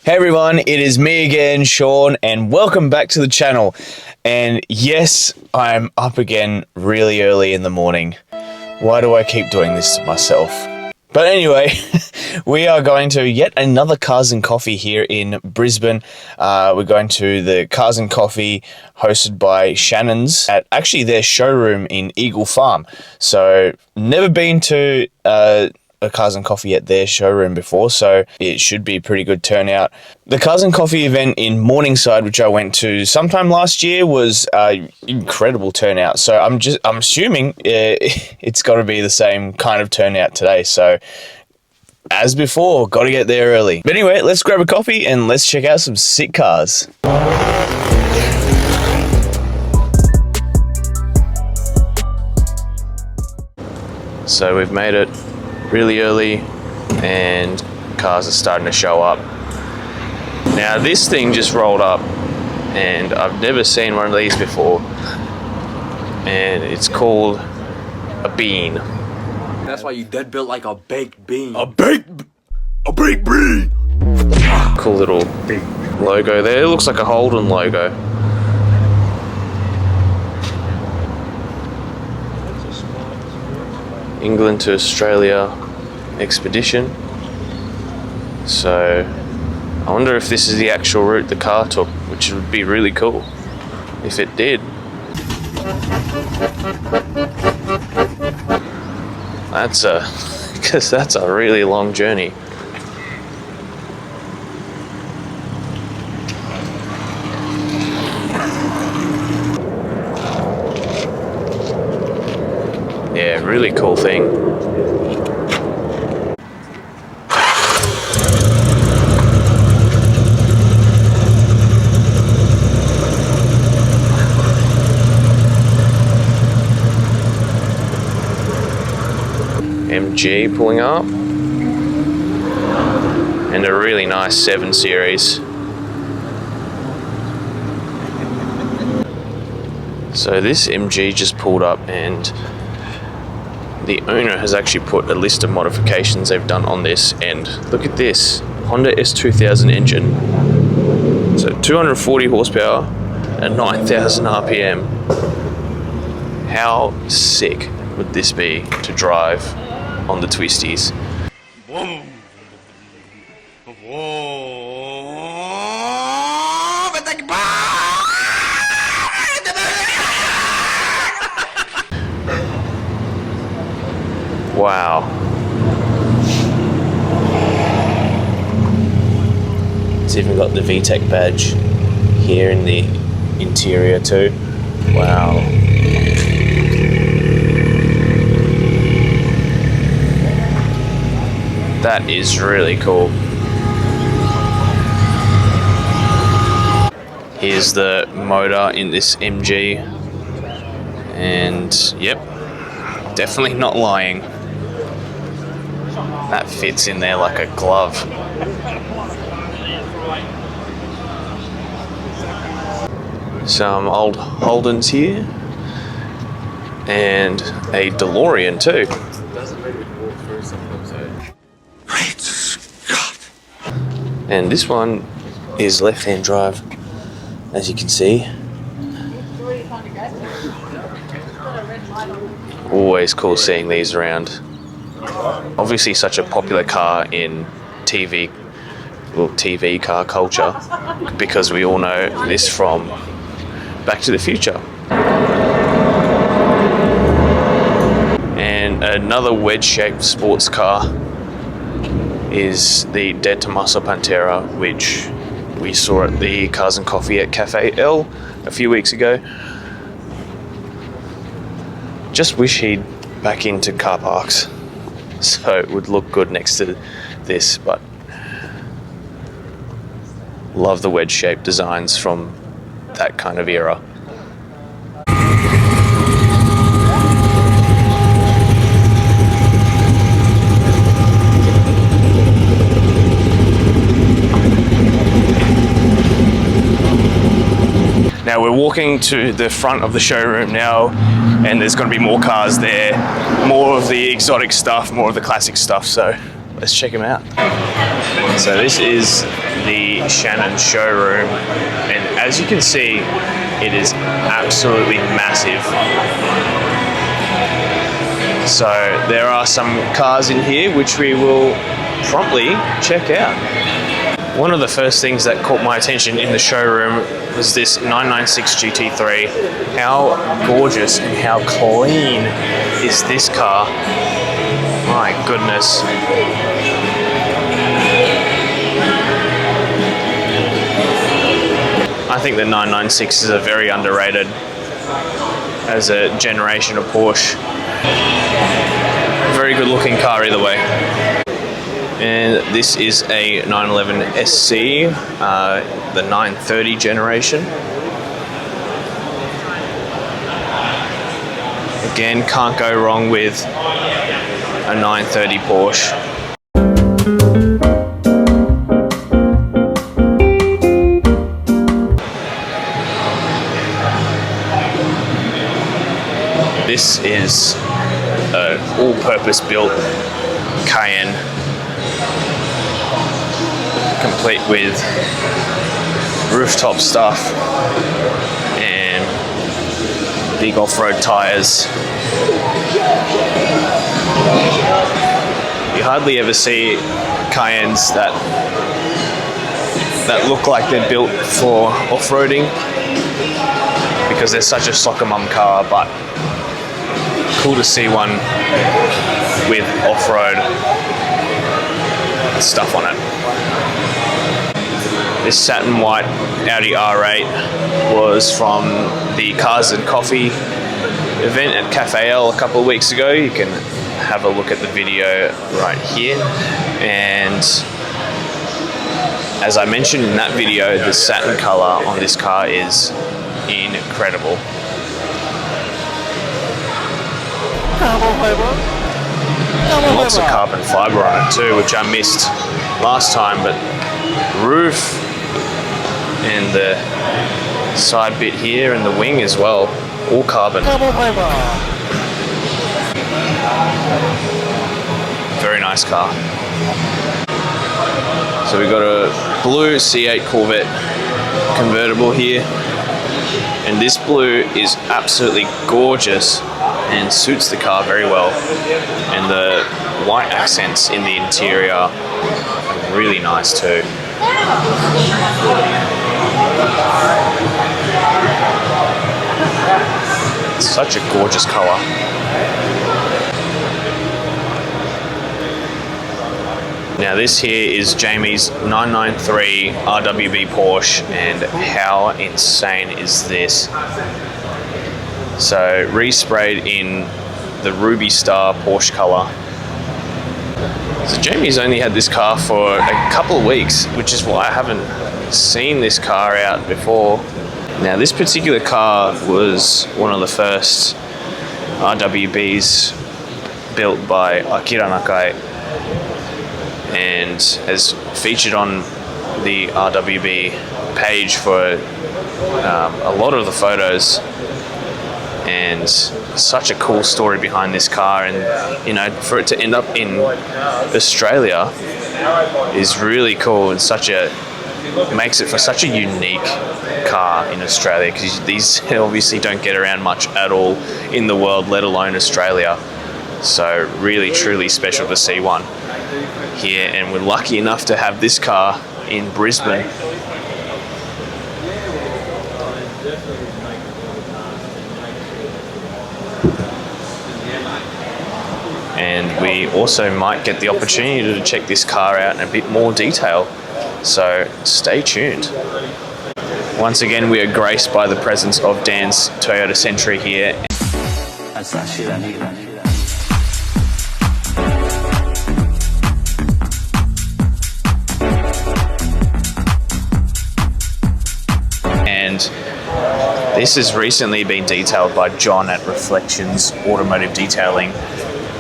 Hey everyone, it is me again, Sean, and welcome back to the channel. And yes, I'm up again really early in the morning. Why do I keep doing this to myself? But anyway, we are going to yet another Cars and Coffee here in Brisbane. We're going to the Cars and Coffee hosted by Shannon's at actually their showroom in Eagle Farm. So never been to a Cars and Coffee at their showroom before, so it should be a pretty good turnout. The Cars and Coffee event in Morningside, which I went to sometime last year, was incredible turnout. So I'm assuming it's got to be the same kind of turnout today. So as before, got to get there early. But anyway, let's grab a coffee and let's check out some sick cars. So we've made it really early and cars are starting to show up. Now this thing just rolled up and I've never seen one of these before, and it's called a bean. That's why you dead built like a baked bean. A baked bean! Cool little logo there. It looks like a Holden logo. England to Australia expedition. So I wonder if this is the actual route the car took, which would be really cool if it did. Because that's a really long journey. Yeah, really cool thing. MG pulling up. And a really nice 7 Series. So this MG just pulled up and the owner has actually put a list of modifications they've done on this, and look at this Honda S2000 engine. So 240 horsepower and 9,000 RPM. How sick would this be to drive on the twisties? Whoa. Wow. It's even got the VTEC badge here in the interior too. Wow. That is really cool. Here's the motor in this MG. And yep, definitely not lying. That fits in there like a glove. Some old Holdens here. And a DeLorean too. Great Scott! And this one is left-hand drive, as you can see. Always cool seeing these around. Obviously such a popular car in TV car culture, because we all know this from Back to the Future. And another wedge-shaped sports car is the Dead Tommaso Pantera, which we saw at the Cars and Coffee at Cafe L a few weeks ago. Just wish he'd back into car parks so it would look good next to this, but love the wedge-shaped designs from that kind of era. Now we're walking to the front of the showroom now, and there's going to be more cars there, more of the exotic stuff, more of the classic stuff, so let's check them out. So this is the Shannon showroom, and as you can see, it is absolutely massive. So there are some cars in here which we will promptly check out. One of the first things that caught my attention in the showroom was this 996 GT3. How gorgeous and how clean is this car? My goodness. I think the 996 is a very underrated as a generation of Porsche. Very good looking car either way. And this is a 911 SC, the 930 generation. Again, can't go wrong with a 930 Porsche. This is an all-purpose built Cayenne, complete with rooftop stuff and big off-road tires. You hardly ever see Cayennes that look like they're built for off-roading because they're such a soccer mum car, but cool to see one with off-road stuff on it. This satin white Audi R8 was from the Cars and Coffee event at Cafe L a couple of weeks ago. You can have a look at the video right here. And as I mentioned in that video, the satin color on this car is incredible. Lots of carbon fiber on it too, which I missed last time, but roof and the side bit here and the wing as well, all carbon. Very nice car. So we've got a blue C8 Corvette convertible here, and this blue is absolutely gorgeous and suits the car very well, and the white accents in the interior are really nice too. It's such a gorgeous color. Now this here is Jamie's 993 RWB Porsche, and how insane is this? So resprayed in the Ruby Star Porsche color. So Jamie's only had this car for a couple of weeks, which is why I haven't seen this car out before. Now this particular car was one of the first RWBs built by Akira Nakai, and has featured on the RWB page for a lot of the photos. And such a cool story behind this car, and you know, for it to end up in Australia is really cool, and makes it for such a unique car in Australia, because these obviously don't get around much at all in the world, let alone Australia. So really truly special to see one here, and we're lucky enough to have this car in Brisbane. And we also might get the opportunity to check this car out in a bit more detail, so stay tuned. Once again, we are graced by the presence of Dan's Toyota Century here. And this has recently been detailed by John at Reflections Automotive Detailing,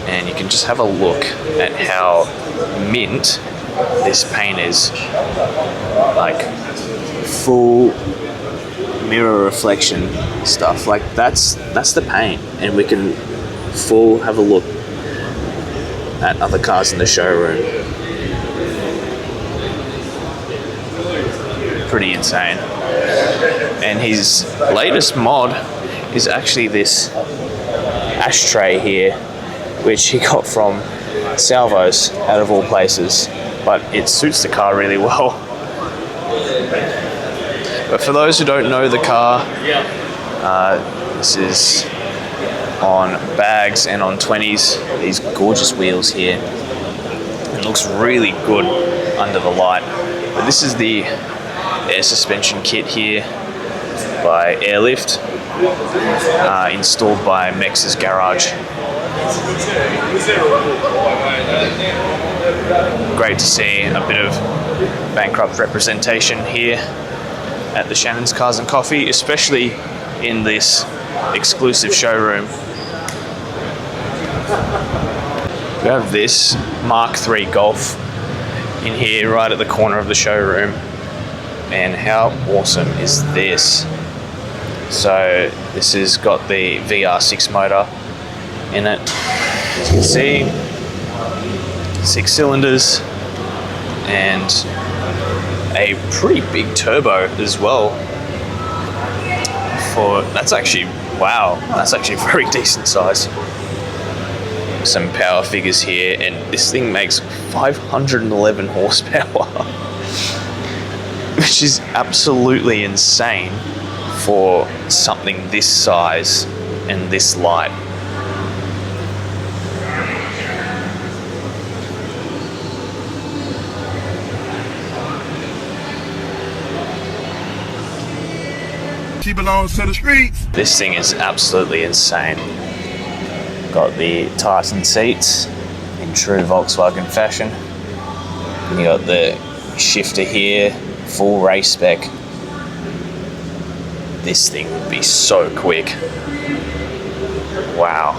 and you can just have a look at how mint this paint is. Like full mirror reflection stuff, like that's the paint, and we can have a look at other cars in the showroom. Pretty insane. And his latest mod is actually this ashtray here, which he got from Salvo's, out of all places, but it suits the car really well. But for those who don't know the car, this is on bags and on 20s, these gorgeous wheels here. It looks really good under the light. But this is the air suspension kit here by Airlift, installed by Mex's Garage. Great to see a bit of bankrupt representation here at the Shannon's Cars and Coffee, especially in this exclusive showroom. We have this Mark III Golf in here right at the corner of the showroom. And how awesome is this? So this has got the VR6 motor in it. As you can see, 6 cylinders and a pretty big turbo as well. That's actually very decent size. Some power figures here, and this thing makes 511 horsepower, which is absolutely insane for something this size and this light. She belongs to the streets. This thing is absolutely insane. Got the Titan seats in true Volkswagen fashion. And you got the shifter here, full race spec. This thing would be so quick. Wow.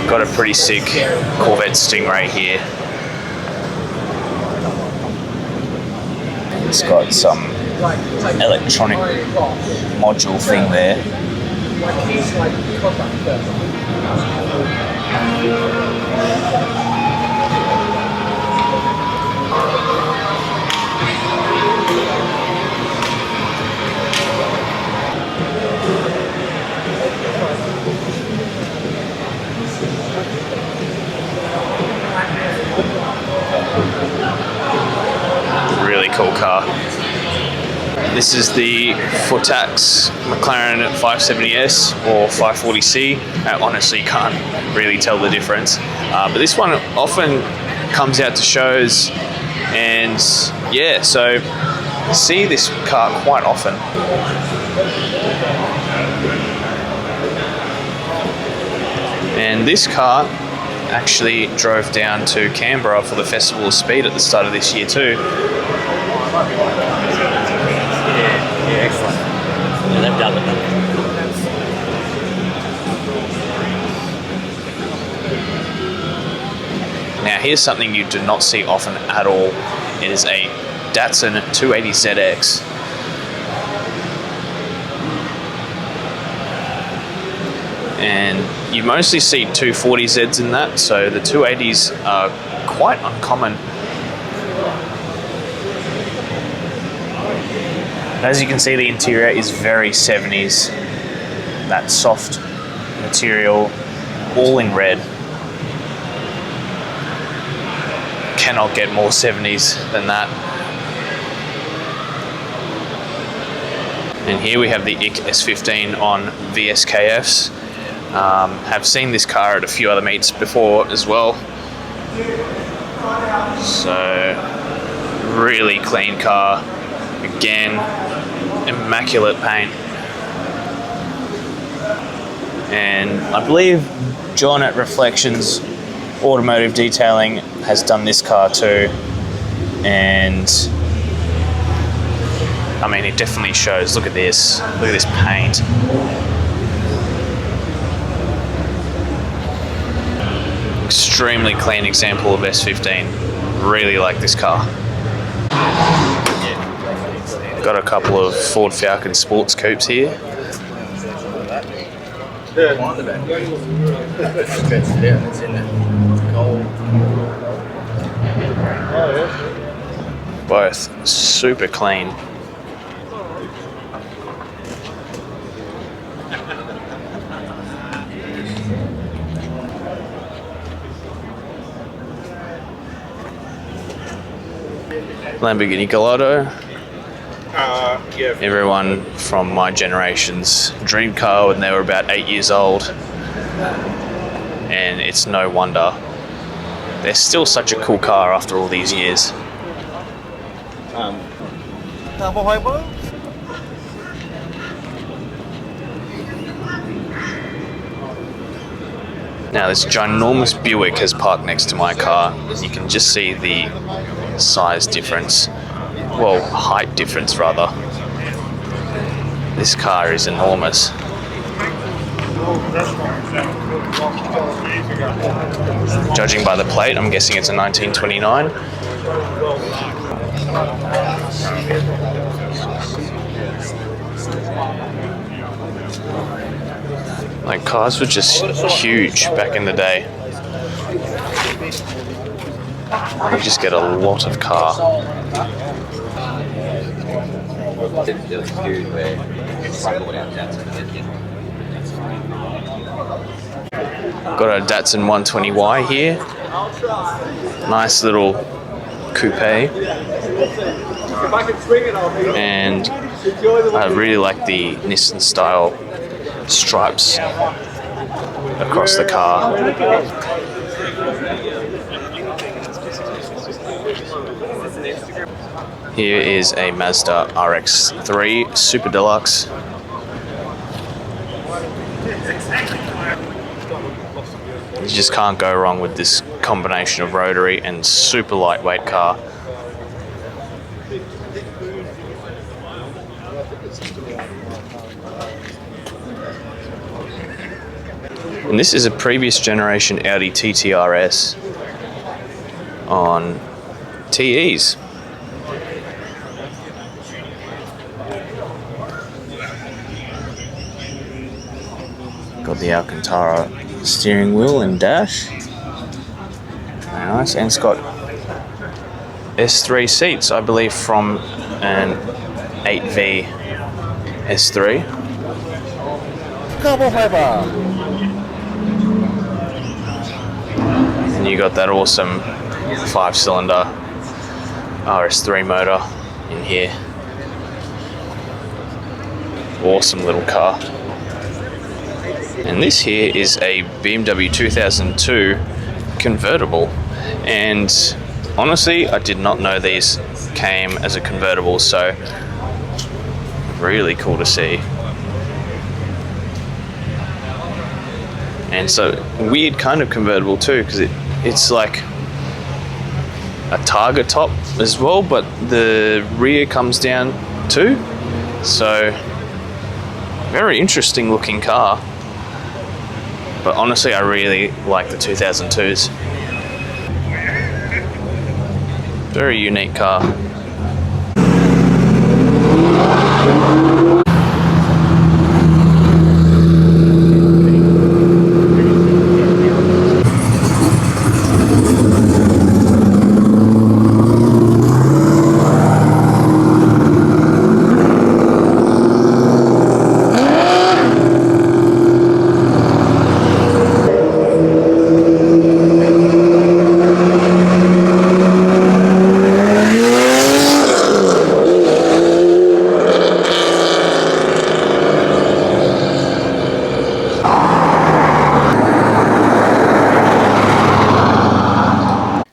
Got a pretty sick Corvette Stingray here. It's got some electronic module thing there. Really cool car. This is the Fortax McLaren 570S or 540C. I honestly can't really tell the difference. But this one often comes out to shows, and yeah, so I see this car quite often. And this car actually drove down to Canberra for the Festival of Speed at the start of this year too. Yeah, excellent. Yeah, they've done it. Now here's something you do not see often at all. It is a Datsun 280ZX. And you mostly see 240Zs in that, so the 280s are quite uncommon. As you can see, the interior is very 70s. That soft material, all in red. Cannot get more 70s than that. And here we have the IC S15 on VSKFs. Have seen this car at a few other meets before as well. So, really clean car. Again, immaculate paint. And I believe John at Reflections Automotive Detailing has done this car too. And I mean, it definitely shows. Look at this. Look at this paint. Extremely clean example of S15. Really like this car. Got a couple of Ford Falcon sports coupes here. Both super clean. Lamborghini Gallardo. Yeah. Everyone from my generation's dream car when they were about 8 years old. And it's no wonder. They're still such a cool car after all these years. Now this ginormous Buick has parked next to my car. You can just see the size difference. Well, height difference rather. This car is enormous. Judging by the plate, I'm guessing it's a 1929. Like, cars were just huge back in the day. You just get a lot of car. Got a Datsun 120Y here. Nice little coupe. And I really like the Nissan style stripes across the car. Here is a Mazda RX-3 Super Deluxe. You just can't go wrong with this combination of rotary and super lightweight car. And this is a previous generation Audi TT-RS on TEs. Got the Alcantara steering wheel and dash. Very nice. And it's got S3 seats, I believe, from an 8V S3. And you got that awesome 5-cylinder RS3 motor in here. Awesome little car. And this here is a BMW 2002 convertible. And honestly, I did not know these came as a convertible, so really cool to see. And so weird kind of convertible too, because it's like a Targa top as well, but the rear comes down too. So very interesting looking car. But honestly, I really like the 2002s. Very unique car.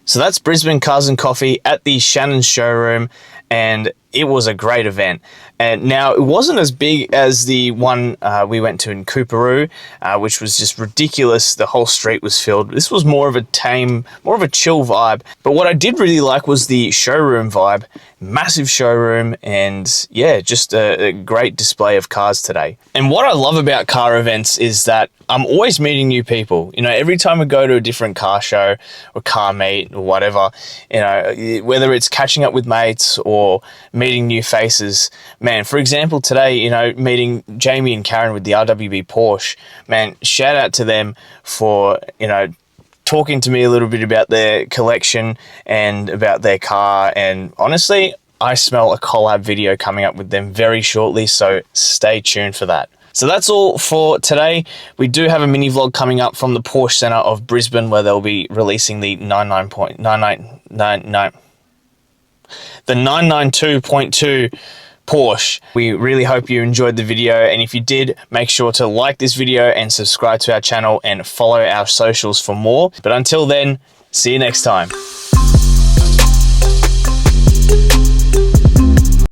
So that's Brisbane Cars and Coffee at the Shannon showroom, and it was a great event. And now it wasn't as big as the one we went to in Cooperoo, which was just ridiculous. The whole street was filled. This was more of a tame, more of a chill vibe. But what I did really like was the showroom vibe. Massive showroom, and yeah, just a great display of cars today. And what I love about car events is that I'm always meeting new people. You know, every time I go to a different car show or car meet or whatever, you know, whether it's catching up with mates or meeting new faces, man, for example, today, you know, meeting Jamie and Karen with the RWB Porsche, man, shout out to them for, you know, talking to me a little bit about their collection and about their car. And honestly, I smell a collab video coming up with them very shortly, so stay tuned for that. So that's all for today. We do have a mini vlog coming up from the Porsche Centre of Brisbane, where they'll be releasing the 992.2 Porsche. We really hope you enjoyed the video, and if you did, make sure to like this video and subscribe to our channel and follow our socials for more. But until then, see you next time.